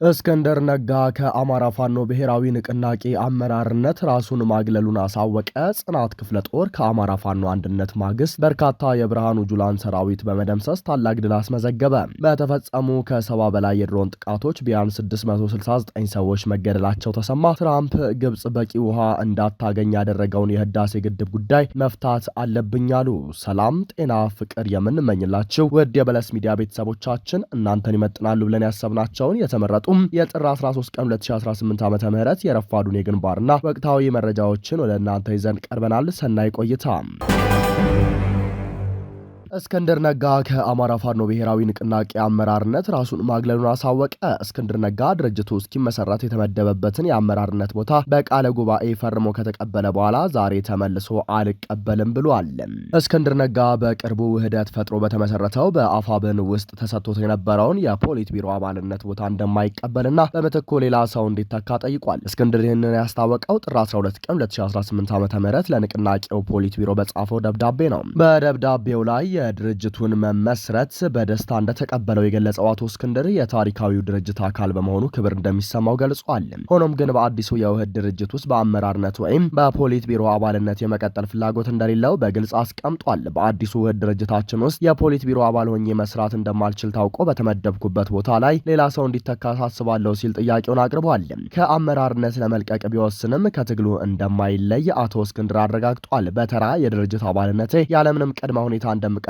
እስክንድር ነጋ ከአማራ ፋኖ ብሔራዊ ንቅናቄ አመራርነት ራሱን ማግለሉን አሳወቀ። ጽናት ክፍለ ጦር ከአማራ ፋኖ አንድነት ማግስት በርካታ የብርሃኑ ጁላን ሰራዊት በመደምሰስ ታላቅ ድል አስመዘገበ። በተፈጸሙ ከ70 በላይ የድሮን ጥቃቶች ቢያንስ 669 ሰዎች መገደላቸው ተሰማ። ትራምፕ ግብጽ በቂ ውሃ እንዳታገኝ ያደረገውን የህዳሴ ግድብ ጉዳይ መፍታት አለብኝ አሉ። ሰላም፣ ጤና፣ ፍቅር የምንመኝላችሁ ውድ የበለስ ሚዲያ ቤተሰቦቻችን እናንተን ይመጥናሉ ብለን ያሰብናቸውን የተመረጡ የጥር 13 ቀን 2018 ዓ.ም የረፋዱን የግንባርና ወቅታዊ መረጃዎችን ወደ እናንተ ይዘን ቀርበናል። ሰናይ ቆይታ። እስክንድር ነጋ ከአማራ ፋኖ ብሔራዊ ንቅናቄ አመራርነት ራሱን ማግለሉን አሳወቀ። እስክንድር ነጋ ድርጅቱ እስኪመሰረት የተመደበበትን የአመራርነት ቦታ በቃለ ጉባኤ ፈርሞ ከተቀበለ በኋላ ዛሬ ተመልሶ አልቀበልም ብሏል። እስክንድር ነጋ በቅርቡ ውህደት ፈጥሮ በተመሰረተው በአፋብን ውስጥ ተሰጥቶት የነበረውን የፖሊት ቢሮ አባልነት ቦታ እንደማይቀበልና በምትኩ ሌላ ሰው እንዲተካ ጠይቋል። እስክንድር ይህንን ያስታወቀው ጥር 12 ቀን 2018 ዓ.ም ለንቅናቄው ፖሊት ቢሮ በጻፈው ደብዳቤ ነው። በደብዳቤው ላይ የድርጅቱን መመስረት በደስታ እንደተቀበለው የገለጸው አቶ እስክንድር የታሪካዊው ድርጅት አካል በመሆኑ ክብር እንደሚሰማው ገልጿል። ሆኖም ግን በአዲሱ የውህድ ድርጅት ውስጥ በአመራርነት ወይም በፖሊት ቢሮ አባልነት የመቀጠል ፍላጎት እንደሌለው በግልጽ አስቀምጧል። በአዲሱ ውህድ ድርጅታችን ውስጥ የፖሊት ቢሮ አባል ሆኜ መስራት እንደማልችል ታውቆ በተመደብኩበት ቦታ ላይ ሌላ ሰው እንዲተካ ሳስባለሁ ሲል ጥያቄውን አቅርቧል። ከአመራርነት ለመልቀቅ ቢወስንም ከትግሉ እንደማይለይ አቶ እስክንድር አረጋግጧል። በተራ የድርጅት አባልነቴ ያለምንም ቅድመ ሁኔታ እንደምቀጥልና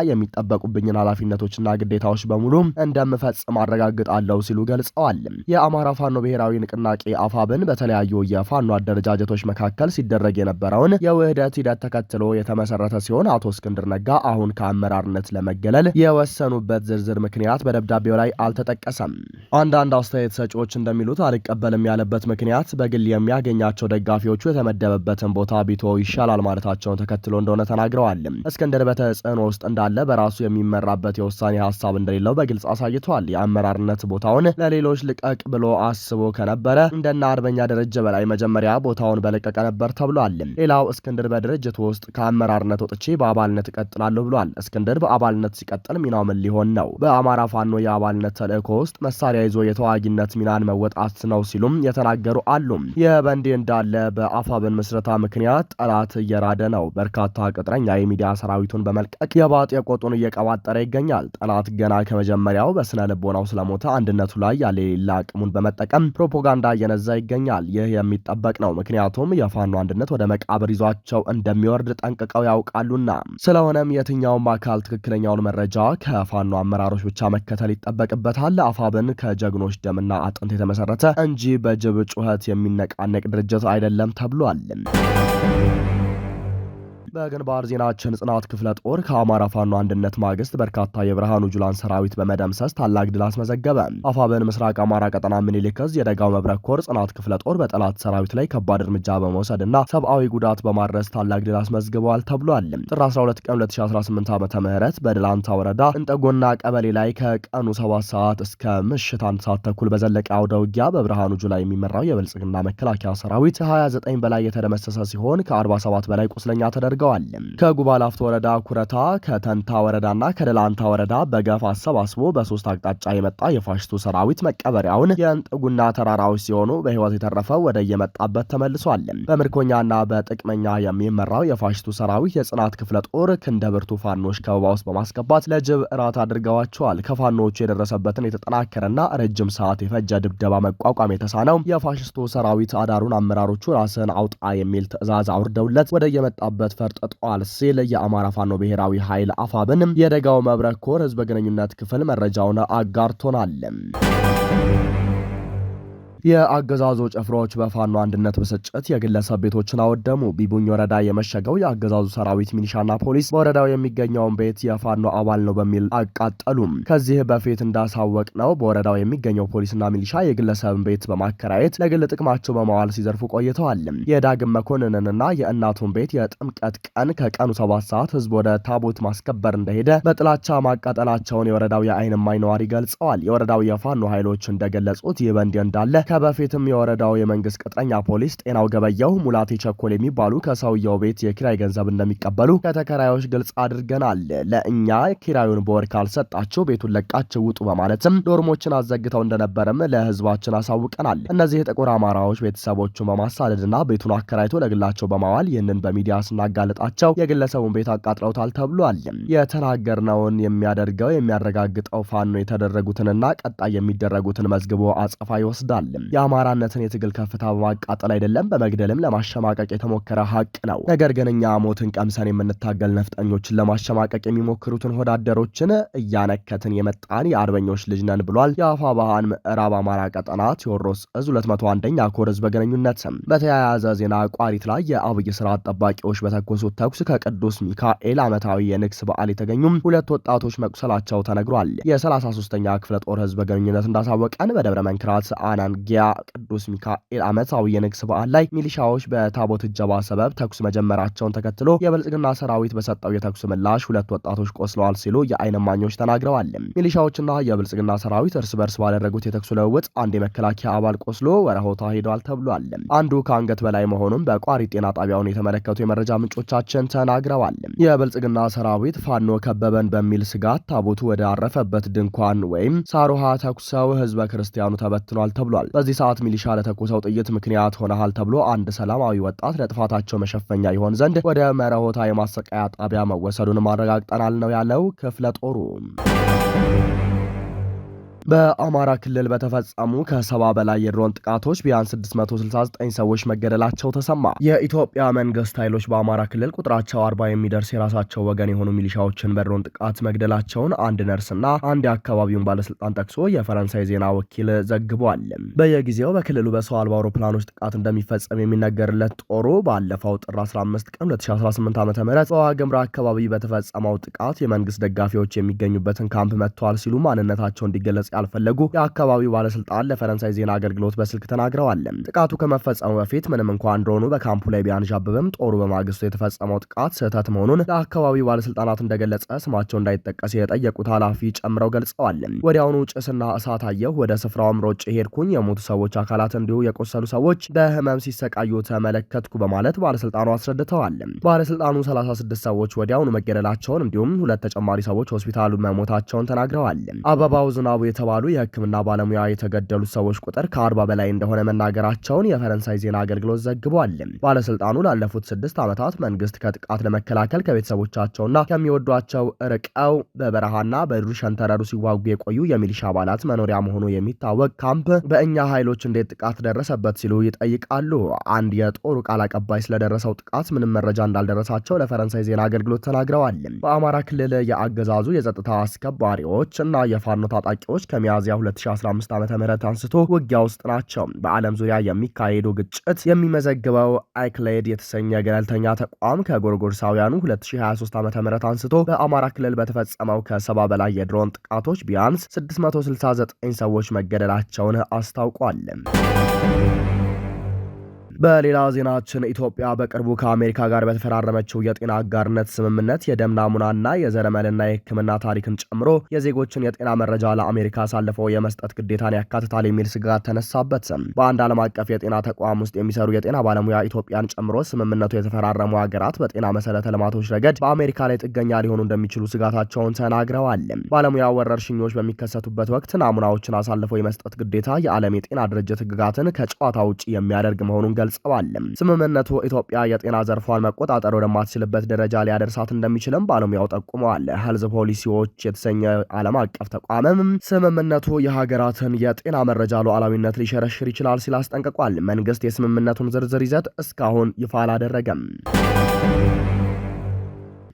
የሚጠበቁብኝን ኃላፊነቶችና ግዴታዎች በሙሉ እንደምፈጽም አረጋግጣለሁ ሲሉ ገልጸዋል። የአማራ ፋኖ ብሔራዊ ንቅናቄ አፋብን በተለያዩ የፋኖ አደረጃጀቶች መካከል ሲደረግ የነበረውን የውህደት ሂደት ተከትሎ የተመሰረተ ሲሆን አቶ እስክንድር ነጋ አሁን ከአመራርነት ለመገለል የወሰኑበት ዝርዝር ምክንያት በደብዳቤው ላይ አልተጠቀሰም። አንዳንድ አስተያየት ሰጪዎች እንደሚሉት አልቀበልም ያለበት ምክንያት በግል የሚያገኛቸው ደጋፊዎቹ የተመደበበትን ቦታ ቢቶ ይሻላል ማለታቸውን ተከትሎ እንደሆነ ተናግረዋል። እስክንድር በተጽዕኖ ውስጥ እንዳለ በራሱ የሚመራበት የውሳኔ ሀሳብ እንደሌለው በግልጽ አሳይቷል። የአመራርነት ቦታውን ለሌሎች ልቀቅ ብሎ አስቦ ከነበረ እንደና አርበኛ ደረጀ በላይ መጀመሪያ ቦታውን በለቀቀ ነበር ተብሏል። ሌላው እስክንድር በድርጅቱ ውስጥ ከአመራርነት ወጥቼ በአባልነት እቀጥላለሁ ብሏል። እስክንድር በአባልነት ሲቀጥል ሚናው ምን ሊሆን ነው? በአማራ ፋኖ የአባልነት ተልእኮ ውስጥ መሳሪያ ይዞ የተዋጊነት ሚናን መወጣት ነው ሲሉም የተናገሩ አሉ። ይህ በእንዲህ እንዳለ በአፋብን ምስረታ ምክንያት ጠላት እየራደ ነው። በርካታ ቅጥረኛ የሚዲያ ሰራዊቱን በመልቀቅ የባጤ ቆጡን እየቀባጠረ ይገኛል። ጠላት ገና ከመጀመሪያው በስነ ልቦናው ስለሞተ አንድነቱ ላይ ያሌላ አቅሙን በመጠቀም ፕሮፓጋንዳ እየነዛ ይገኛል። ይህ የሚጠበቅ ነው። ምክንያቱም የፋኖ አንድነት ወደ መቃብር ይዟቸው እንደሚወርድ ጠንቅቀው ያውቃሉና። ስለሆነም የትኛውም አካል ትክክለኛውን መረጃ ከፋኖ አመራሮች ብቻ መከተል ይጠበቅበታል። አፋብን ከጀግኖች ደምና አጥንት የተመሰረተ እንጂ በጅብ ጩኸት የሚነቃነቅ ድርጅት አይደለም ተብሏል። በግንባር ዜናችን ጽናት ክፍለ ጦር ከአማራ ፋኖ አንድነት ማግስት በርካታ የብርሃኑ ጁላን ሰራዊት በመደምሰስ ታላቅ ድል አስመዘገበ። አፋብን ምስራቅ አማራ ቀጠና ምኒልክ ዕዝ የደጋው መብረቅ ኮር ጽናት ክፍለ ጦር በጠላት ሰራዊት ላይ ከባድ እርምጃ በመውሰድና ሰብአዊ ጉዳት በማድረስ ታላቅ ድል አስመዝግበዋል ተብሏል። ጥር 12 ቀን 2018 ዓ.ም በደላንታ ወረዳ እንጠጎና ቀበሌ ላይ ከቀኑ 7 ሰዓት እስከ ምሽት 1 ሰዓት ተኩል በዘለቀ አውደ ውጊያ በብርሃኑ ጁላ የሚመራው የብልጽግና መከላከያ ሰራዊት ከ29 በላይ የተደመሰሰ ሲሆን ከ47 በላይ ቁስለኛ ተደርገዋል። ከጉባ ላፍቶ ወረዳ ኩረታ፣ ከተንታ ወረዳና ከደላንታ ወረዳ በገፍ አሰባስቦ በሶስት አቅጣጫ የመጣ የፋሽስቱ ሰራዊት መቀበሪያውን የእንጥጉና ተራራዎች ሲሆኑ በህይወት የተረፈው ወደ የመጣበት ተመልሷል። በምርኮኛና በጥቅመኛ የሚመራው የፋሽስቱ ሰራዊት የጽናት ክፍለ ጦር ክንደ ብርቱ ፋኖች ከበባ ውስጥ በማስገባት ለጅብ እራት አድርገዋቸዋል። ከፋኖቹ የደረሰበትን የተጠናከረና ረጅም ሰዓት የፈጀ ድብደባ መቋቋም የተሳነው የፋሽስቱ ሰራዊት አዳሩን አመራሮቹ ራስን አውጣ የሚል ትዕዛዝ አውርደውለት ወደ የመጣበት ፈርጥጧል ሲል የአማራ ፋኖ ብሔራዊ ኃይል አፋብን የደጋው መብረቅ ኮር ህዝብ ግንኙነት ክፍል መረጃውን አጋርቶናል። የአገዛዙ ጭፍሮች በፋኖ አንድነት ብስጭት የግለሰብ ቤቶችን አወደሙ። ቢቡኝ ወረዳ የመሸገው የአገዛዙ ሰራዊት ሚኒሻና ፖሊስ በወረዳው የሚገኘውን ቤት የፋኖ አባል ነው በሚል አቃጠሉም። ከዚህ በፊት እንዳሳወቅ ነው በወረዳው የሚገኘው ፖሊስና ሚሊሻ የግለሰብን ቤት በማከራየት ለግል ጥቅማቸው በማዋል ሲዘርፉ ቆይተዋል። የዳግም መኮንንንና የእናቱን ቤት የጥምቀት ቀን ከቀኑ 7 ሰዓት ህዝብ ወደ ታቦት ማስከበር እንደሄደ በጥላቻ ማቃጠላቸውን የወረዳው የዓይን እማኝ ነዋሪ ገልጸዋል። የወረዳው የፋኖ ኃይሎች እንደገለጹት ይህ በእንዲህ እንዳለ ከበፊትም የወረዳው የመንግስት ቅጥረኛ ፖሊስ ጤናው ገበየው፣ ሙላቴ ቸኮል የሚባሉ ከሰውየው ቤት የኪራይ ገንዘብ እንደሚቀበሉ ከተከራዮች ግልጽ አድርገናል። ለእኛ ኪራዩን በወር ካልሰጣችሁ ቤቱን ለቃችሁ ውጡ በማለትም ዶርሞችን አዘግተው እንደነበረም ለህዝባችን አሳውቀናል። እነዚህ ጥቁር አማራዎች ቤተሰቦቹን በማሳደድና ቤቱን አከራይቶ ለግላቸው በማዋል ይህንን በሚዲያ ስናጋለጣቸው የግለሰቡን ቤት አቃጥለውታል ተብሏል። የተናገርነውን የሚያደርገው የሚያረጋግጠው ፋኖ የተደረጉትንና ቀጣይ የሚደረጉትን መዝግቦ አጸፋ ይወስዳል። የአማራነትን የትግል ከፍታ በማቃጠል አይደለም በመግደልም ለማሸማቀቅ የተሞከረ ሀቅ ነው። ነገር ግን እኛ ሞትን ቀምሰን የምንታገል ነፍጠኞችን ለማሸማቀቅ የሚሞክሩትን ወዳደሮችን እያነከትን የመጣን የአርበኞች ልጅ ነን ብሏል። የአፋብኃን ምዕራብ አማራ ቀጠና ቴዎድሮስ እዝ 201ኛ ኮር ህዝብ ግንኙነት። በተያያዘ ዜና ቋሪት ላይ የአብይ ስርዓት ጠባቂዎች በተኮሱት ተኩስ ከቅዱስ ሚካኤል ዓመታዊ የንግስ በዓል የተገኙም 2 ወጣቶች መቁሰላቸው ተነግሯል። የ33ኛ ክፍለ ጦር ህዝብ ግንኙነት እንዳሳወቀን በደብረ መንክራት አናንጊያ ቅዱስ ሚካኤል ዓመታዊ የንግስ በዓል ላይ ሚሊሻዎች በታቦት እጀባ ሰበብ ተኩስ መጀመራቸውን ተከትሎ የብልጽግና ሰራዊት በሰጠው የተኩስ ምላሽ 2 ወጣቶች ቆስለዋል ሲሉ የዓይን እማኞች ተናግረዋል። ሚሊሻዎችና የብልጽግና ሰራዊት እርስ በርስ ባደረጉት የተኩስ ልውውጥ አንድ የመከላከያ አባል ቆስሎ ወረሆታ ሄዷል ተብሏል። አንዱ ከአንገት በላይ መሆኑን በቋሪት ጤና ጣቢያውን የተመለከቱ የመረጃ ምንጮቻችን ተናግረዋል። የብልጽግና ሰራዊት ፋኖ ከበበን በሚል ስጋት ታቦቱ ወደ አረፈበት ድንኳን ወይም ሳሩሃ ተኩሰው ህዝበ ክርስቲያኑ ተበትኗል ተብሏል። በዚህ ሰዓት ሚሊሻ ለተኮሰው ጥይት ምክንያት ሆነሃል ተብሎ አንድ ሰላማዊ ወጣት ለጥፋታቸው መሸፈኛ ይሆን ዘንድ ወደ መረሆታ የማሰቃያ ጣቢያ መወሰዱን ማረጋግጠናል ነው ያለው ክፍለ ጦሩ። በአማራ ክልል በተፈጸሙ ከ70 በላይ የድሮን ጥቃቶች ቢያንስ 669 ሰዎች መገደላቸው ተሰማ። የኢትዮጵያ መንግስት ኃይሎች በአማራ ክልል ቁጥራቸው 40 የሚደርስ የራሳቸው ወገን የሆኑ ሚሊሻዎችን በድሮን ጥቃት መግደላቸውን አንድ ነርስና አንድ የአካባቢውን ባለስልጣን ጠቅሶ የፈረንሳይ ዜና ወኪል ዘግቧል። በየጊዜው በክልሉ በሰው አልባ አውሮፕላኖች ጥቃት እንደሚፈጸም የሚነገርለት ጦሩ ባለፈው ጥር 15 ቀን 2018 ዓ.ም በዋግምራ አካባቢ በተፈጸመው ጥቃት የመንግስት ደጋፊዎች የሚገኙበትን ካምፕ መጥተዋል ሲሉ ማንነታቸው እንዲገለጽ ያልፈለጉ የአካባቢው ባለስልጣን ለፈረንሳይ ዜና አገልግሎት በስልክ ተናግረዋል። ጥቃቱ ከመፈጸሙ በፊት ምንም እንኳን ድሮኑ በካምፑ ላይ ቢያንዣብብም ጦሩ በማግስቱ የተፈጸመው ጥቃት ስህተት መሆኑን ለአካባቢው ባለስልጣናት እንደገለጸ ስማቸው እንዳይጠቀስ የጠየቁት ኃላፊ ጨምረው ገልጸዋል። ወዲያውኑ ጭስና እሳት አየሁ። ወደ ስፍራውም ሮጬ ሄድኩኝ። የሞቱ ሰዎች አካላት እንዲሁ የቆሰሉ ሰዎች በህመም ሲሰቃዩ ተመለከትኩ በማለት ባለስልጣኑ አስረድተዋል። ባለስልጣኑ 36 ሰዎች ወዲያውኑ መገደላቸውን እንዲሁም 2 ተጨማሪ ሰዎች ሆስፒታሉ መሞታቸውን ተናግረዋል። አበባው ዝናቡ የተባሉ የሕክምና ባለሙያ የተገደሉት ሰዎች ቁጥር ከ40 በላይ እንደሆነ መናገራቸውን የፈረንሳይ ዜና አገልግሎት ዘግቧል። ባለስልጣኑ ላለፉት 6 ዓመታት መንግስት ከጥቃት ለመከላከል ከቤተሰቦቻቸውና ከሚወዷቸው ርቀው በበረሃና በዱር ሸንተረሩ ሲዋጉ የቆዩ የሚሊሻ አባላት መኖሪያ መሆኑ የሚታወቅ ካምፕ በእኛ ኃይሎች እንዴት ጥቃት ደረሰበት ሲሉ ይጠይቃሉ። አንድ የጦሩ ቃል አቀባይ ስለደረሰው ጥቃት ምንም መረጃ እንዳልደረሳቸው ለፈረንሳይ ዜና አገልግሎት ተናግረዋል። በአማራ ክልል የአገዛዙ የጸጥታ አስከባሪዎች እና የፋኖ ታጣቂዎች ከሚያዝያ 2015 ዓ.ም አንስቶ ውጊያ ውስጥ ናቸው። በዓለም ዙሪያ የሚካሄዱ ግጭት የሚመዘግበው አይክሌድ የተሰኘ ገለልተኛ ተቋም ከጎርጎርሳውያኑ 2023 ዓ.ም አንስቶ በአማራ ክልል በተፈጸመው ከ70 በላይ የድሮን ጥቃቶች ቢያንስ 669 ሰዎች መገደላቸውን አስታውቋል። በሌላ ዜናችን ኢትዮጵያ በቅርቡ ከአሜሪካ ጋር በተፈራረመችው የጤና አጋርነት ስምምነት የደም ናሙናና የዘረመልና የሕክምና ታሪክን ጨምሮ የዜጎችን የጤና መረጃ ለአሜሪካ አሳልፈው የመስጠት ግዴታን ያካትታል የሚል ስጋት ተነሳበት። በአንድ ዓለም አቀፍ የጤና ተቋም ውስጥ የሚሰሩ የጤና ባለሙያ ኢትዮጵያን ጨምሮ ስምምነቱ የተፈራረሙ ሀገራት በጤና መሰረተ ልማቶች ረገድ በአሜሪካ ላይ ጥገኛ ሊሆኑ እንደሚችሉ ስጋታቸውን ተናግረዋል። ባለሙያው ወረርሽኞች በሚከሰቱበት ወቅት ናሙናዎችን አሳልፈው የመስጠት ግዴታ የዓለም የጤና ድርጅት ሕግጋትን ከጨዋታ ውጭ የሚያደርግ መሆኑን ገልጸዋል። ስምምነቱ ኢትዮጵያ የጤና ዘርፏን መቆጣጠር ወደማትችልበት ደረጃ ሊያደርሳት እንደሚችልም ባለሙያው ጠቁመዋል። ሄልዝ ፖሊሲዎች የተሰኘ ዓለም አቀፍ ተቋምም ስምምነቱ የሀገራትን የጤና መረጃ ሉዓላዊነት ሊሸረሽር ይችላል ሲል አስጠንቅቋል። መንግስት የስምምነቱን ዝርዝር ይዘት እስካሁን ይፋ አላደረገም።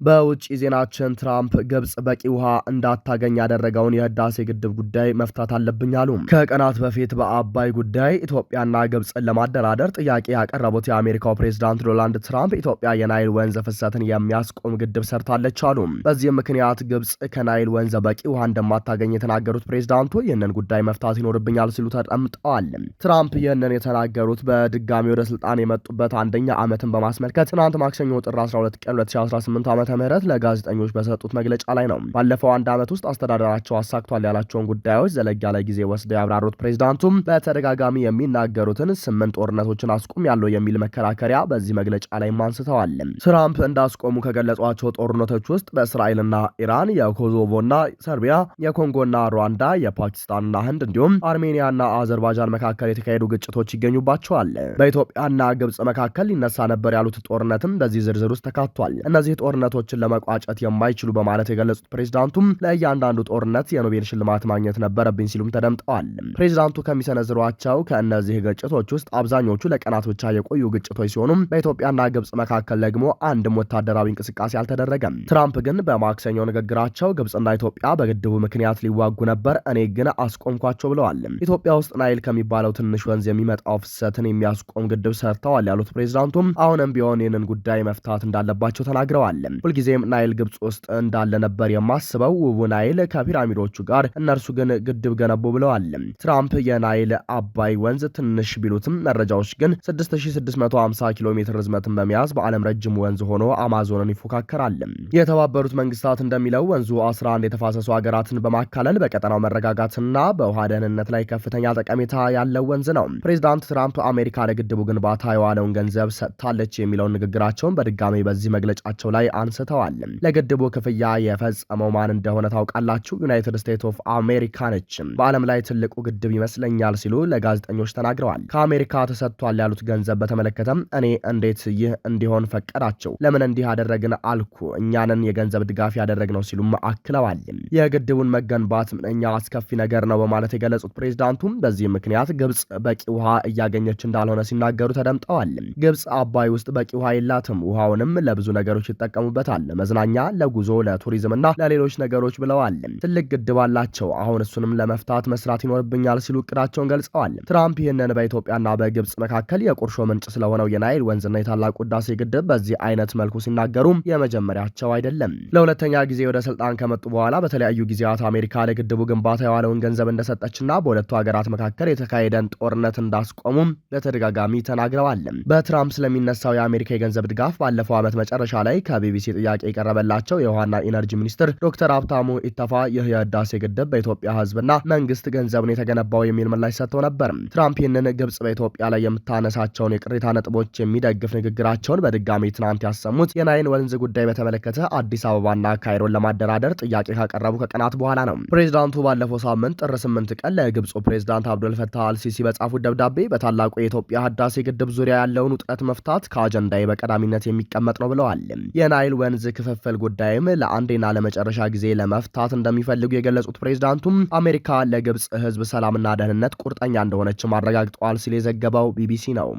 በውጭ ዜናችን ትራምፕ ግብጽ በቂ ውሃ እንዳታገኝ ያደረገውን የህዳሴ ግድብ ጉዳይ መፍታት አለብኝ አሉ። ከቀናት በፊት በአባይ ጉዳይ ኢትዮጵያና ግብጽን ለማደራደር ጥያቄ ያቀረቡት የአሜሪካው ፕሬዝዳንት ዶናልድ ትራምፕ ኢትዮጵያ የናይል ወንዝ ፍሰትን የሚያስቆም ግድብ ሰርታለች አሉ። በዚህም ምክንያት ግብጽ ከናይል ወንዝ በቂ ውሃ እንደማታገኝ የተናገሩት ፕሬዝዳንቱ ይህንን ጉዳይ መፍታት ይኖርብኛል ሲሉ ተደምጠዋል። ትራምፕ ይህንን የተናገሩት በድጋሚ ወደ ስልጣን የመጡበት አንደኛ ዓመትን በማስመልከት ትናንት ማክሰኞ ጥር 12 ቀን 2018 ዓ.ም ለጋዜጠኞች በሰጡት መግለጫ ላይ ነው። ባለፈው አንድ ዓመት ውስጥ አስተዳደራቸው አሳክቷል ያላቸውን ጉዳዮች ዘለግ ያለ ጊዜ ወስደው ያብራሩት ፕሬዝዳንቱም በተደጋጋሚ የሚናገሩትን 8 ጦርነቶችን አስቁም ያለው የሚል መከራከሪያ በዚህ መግለጫ ላይ አንስተዋል። ትራምፕ እንዳስቆሙ ከገለጿቸው ጦርነቶች ውስጥ በእስራኤልና ኢራን፣ የኮሶቮና ሰርቢያ፣ የኮንጎና ሩዋንዳ፣ የፓኪስታንና ህንድ እንዲሁም አርሜኒያና አዘርባይጃን መካከል የተካሄዱ ግጭቶች ይገኙባቸዋል። በኢትዮጵያና ግብጽ መካከል ሊነሳ ነበር ያሉት ጦርነትም በዚህ ዝርዝር ውስጥ ተካቷል። እነዚህ ጦርነቶችን ለመቋጨት የማይችሉ በማለት የገለጹት ፕሬዝዳንቱም ለእያንዳንዱ ጦርነት የኖቤል ሽልማት ማግኘት ነበረብኝ ሲሉም ተደምጠዋል። ፕሬዝዳንቱ ከሚሰነዝሯቸው ከእነዚህ ግጭቶች ውስጥ አብዛኞቹ ለቀናት ብቻ የቆዩ ግጭቶች ሲሆኑም በኢትዮጵያና ግብጽ መካከል ደግሞ አንድም ወታደራዊ እንቅስቃሴ አልተደረገም። ትራምፕ ግን በማክሰኞው ንግግራቸው ግብጽና ኢትዮጵያ በግድቡ ምክንያት ሊዋጉ ነበር፣ እኔ ግን አስቆምኳቸው ብለዋል። ኢትዮጵያ ውስጥ ናይል ከሚባለው ትንሽ ወንዝ የሚመጣው ፍሰትን የሚያስቆም ግድብ ሰርተዋል ያሉት ፕሬዝዳንቱም አሁንም ቢሆን ይህንን ጉዳይ መፍታት እንዳለባቸው ተናግረዋል። ሁልጊዜም ናይል ግብጽ ውስጥ እንዳለ ነበር የማስበው፣ ውቡ ናይል ከፒራሚዶቹ ጋር፣ እነርሱ ግን ግድብ ገነቡ ብለዋል። ትራምፕ የናይል አባይ ወንዝ ትንሽ ቢሉትም መረጃዎች ግን 6650 ኪሎ ሜትር ርዝመትን በመያዝ በዓለም ረጅም ወንዝ ሆኖ አማዞንን ይፎካከራል። የተባበሩት መንግስታት እንደሚለው ወንዙ 11 የተፋሰሱ ሀገራትን በማካለል በቀጠናው መረጋጋትና በውሃ ደህንነት ላይ ከፍተኛ ጠቀሜታ ያለው ወንዝ ነው። ፕሬዚዳንት ትራምፕ አሜሪካ ለግድቡ ግንባታ የዋለውን ገንዘብ ሰጥታለች የሚለውን ንግግራቸውን በድጋሚ በዚህ መግለጫቸው ላይ አንስተዋል። ለግድቡ ክፍያ የፈጸመው ማን እንደሆነ ታውቃላችሁ? ዩናይትድ ስቴትስ ኦፍ አሜሪካ ነች። በዓለም ላይ ትልቁ ግድብ ይመስለኛል ሲሉ ለጋዜጠኞች ተናግረዋል። ከአሜሪካ ተሰጥቷል ያሉት ገንዘብ በተመለከተም እኔ እንዴት ይህ እንዲሆን ፈቀዳቸው? ለምን እንዲህ አደረግን አልኩ? እኛንን የገንዘብ ድጋፍ ያደረግነው ሲሉም አክለዋል። የግድቡን መገንባት ምንኛ አስከፊ ነገር ነው በማለት የገለጹት ፕሬዝዳንቱም በዚህ ምክንያት ግብጽ በቂ ውሃ እያገኘች እንዳልሆነ ሲናገሩ ተደምጠዋል። ግብጽ አባይ ውስጥ በቂ ውሃ የላትም፣ ውሃውንም ለብዙ ነገሮች ይጠቀሙበታል፣ ለመዝናኛ፣ ለጉዞ፣ ለቱሪዝምና ለሌሎች ነገሮች ብለዋል። ትልቅ ግድብ አላቸው፣ አሁን እሱንም ለመፍታት መስራት ይኖርብኛል ሲሉ እቅዳቸውን ገልጸዋል። ትራምፕ ይህንን በኢትዮጵያና በግብጽ መካከል የቁርሾ ምንጭ ስለሆነው የናይል ወንዝና የታላቁ ህዳሴ ግድብ በዚህ አይነት መልኩ ሲናገሩ የመጀመሪያቸው አይደለም። ለሁለተኛ ጊዜ ወደ ስልጣን ከመጡ በኋላ በተለያዩ ጊዜያት አሜሪካ ለግድቡ ግንባታ የዋለውን ገንዘብ እንደሰጠችና በሁለቱ ሀገራት መካከል የተካሄደን ጦርነት እንዳስቆሙም በተደጋጋሚ ተናግረዋል። በትራምፕ ስለሚነሳው የአሜሪካ የገንዘብ ድጋፍ ባለፈው ዓመት መጨረሻ ላይ ከቢቢሲ ጥያቄ የቀረበላቸው የውሃና ኢነርጂ ሚኒስትር ዶክተር ሀብታሙ ኢተፋ ይህ የህዳሴ ግድብ በኢትዮጵያ ህዝብና መንግስት ገንዘብ ነው የተገነባው የሚል ምላሽ ሰጥተው ነበር። ትራምፕ ይህንን ግብጽ በኢትዮጵያ ላይ የምታነሳቸውን የቅሬታ ነጥቦች የሚደግፍ ንግግራቸውን በድጋሚ ትናንት ያሰሙት የናይል ወንዝ ጉዳይ በተመለከተ አዲስ አበባና ካይሮን ለማደራደር ጥያቄ ካቀረቡ ከቀናት በኋላ ነው። ፕሬዝዳንቱ ባለፈው ሳምንት ጥር 8 ቀን ለግብፁ ፕሬዝዳንት አብዱልፈታህ አልሲሲ በጻፉት ደብዳቤ በታላቁ የኢትዮጵያ ህዳሴ ግድብ ዙሪያ ያለውን ውጥረት መፍታት ከአጀንዳዬ በቀዳሚነት የሚቀመጥ ነው ብለዋል። የናይል ወንዝ ክፍፍል ጉዳይም ለአንዴና ለመጨረሻ ጊዜ ለመፍታት እንደሚፈልጉ የገለጹት ፕሬዝዳንቱም አሜሪካ ለግብፅ ህዝብ ሰላምና ደህንነት ቁርጠኛ እንደሆነችም አረጋግጠዋል ሲል የዘገበው ቢቢሲ ነው።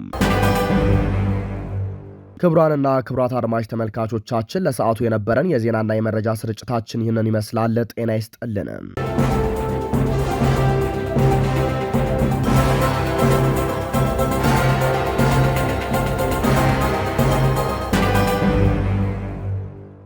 ክቡራንና ክቡራት አድማጭ ተመልካቾቻችን ለሰዓቱ የነበረን የዜናና የመረጃ ስርጭታችን ይህንን ይመስላል። ጤና ይስጥልን።